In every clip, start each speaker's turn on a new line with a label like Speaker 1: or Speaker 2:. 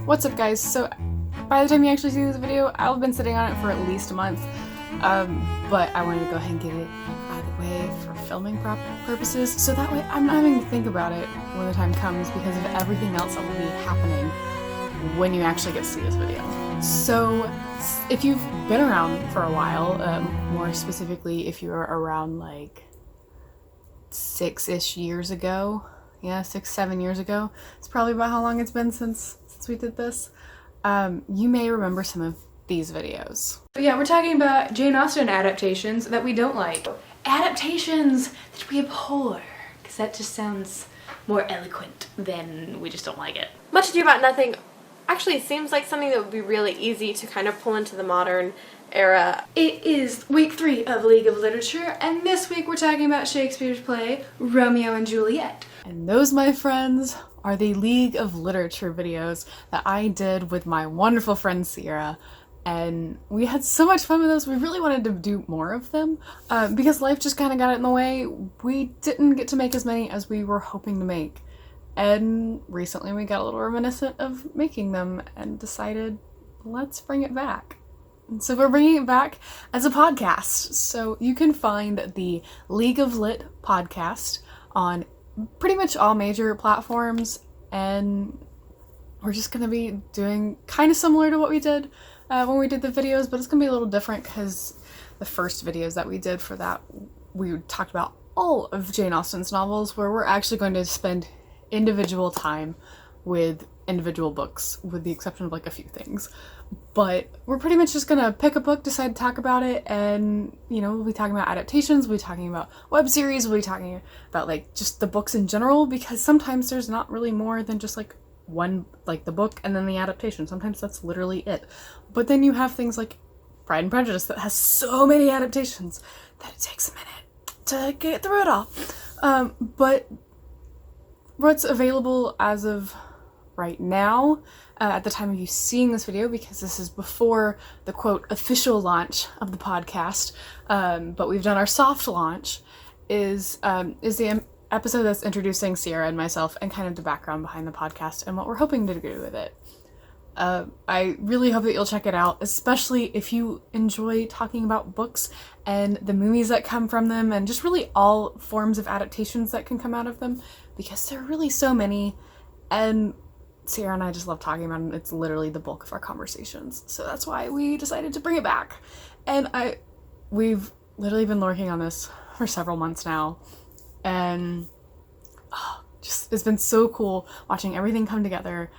Speaker 1: What's up, guys? So by the time you actually see this video, I've been sitting on it for at least a month, but I wanted to go ahead and get it out of the way for filming purposes, so that way I'm not having to think about it when the time comes because of everything else that will be happening when you actually get to see this video. So if you've been around for a while, more specifically if you were around like 6-ish years ago, yeah, 6-7 years ago, it's probably about how long it's been since we did this, you may remember some of these videos. But yeah, we're talking about Jane Austen adaptations that we don't like. Adaptations that we abhor, because that just sounds more eloquent than we just don't like it.
Speaker 2: Much Ado About Nothing actually seems like something that would be really easy to kind of pull into the modern era.
Speaker 1: It is week 3 of League of Literature, and this week we're talking about Shakespeare's play, Romeo and Juliet. And those, my friends, are the League of Literature videos that I did with my wonderful friend Sierra, and we had so much fun with those. We really wanted to do more of them, because life just kind of got in the way. We didn't get to make as many as we were hoping to make, and recently we got a little reminiscent of making them and decided, let's bring it back. And so we're bringing it back as a podcast, so you can find the League of Lit podcast on pretty much all major platforms, and we're just going to be doing kind of similar to what we did when we did the videos, but it's going to be a little different because the first videos that we did for that, we talked about all of Jane Austen's novels, where we're actually going to spend individual time with individual books, with the exception of like a few things. But we're pretty much just gonna pick a book, decide to talk about it, and you know, we'll be talking about adaptations, we'll be talking about web series, we'll be talking about like just the books in general, because sometimes there's not really more than just like one, like the book and then the adaptation. Sometimes that's literally it. But then you have things like Pride and Prejudice that has so many adaptations that it takes a minute to get through it all. But what's available as of right now, at the time of you seeing this video, because this is before the quote official launch of the podcast, but we've done our soft launch, is the episode that's introducing Sierra and myself and kind of the background behind the podcast and what we're hoping to do with it. I really hope that you'll check it out, especially if you enjoy talking about books and the movies that come from them, and just really all forms of adaptations that can come out of them, because there are really so many, and Sierra and I just love talking about it. It's literally the bulk of our conversations. So that's why we decided to bring it back. And we've literally been working on this for several months now. And it's been so cool watching everything come together.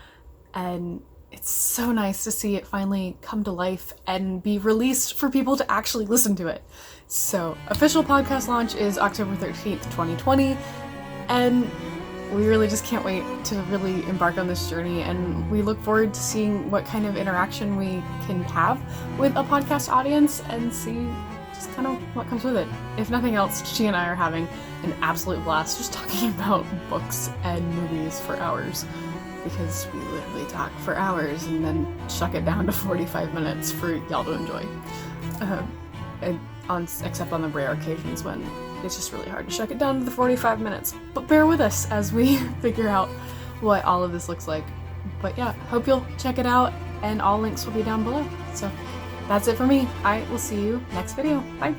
Speaker 1: And it's so nice to see it finally come to life and be released for people to actually listen to it. So official podcast launch is October 13th, 2020. And we really just can't wait to really embark on this journey, and we look forward to seeing what kind of interaction we can have with a podcast audience and see just kind of what comes with it. If nothing else, she and I are having an absolute blast just talking about books and movies for hours, because we literally talk for hours and then chuck it down to 45 minutes for y'all to enjoy. Except on the rare occasions when it's just really hard to chuck it down to the 45 minutes. But bear with us as we figure out what all of this looks like. But yeah, hope you'll check it out, and all links will be down below. So that's it for me. I will see you next video. Bye!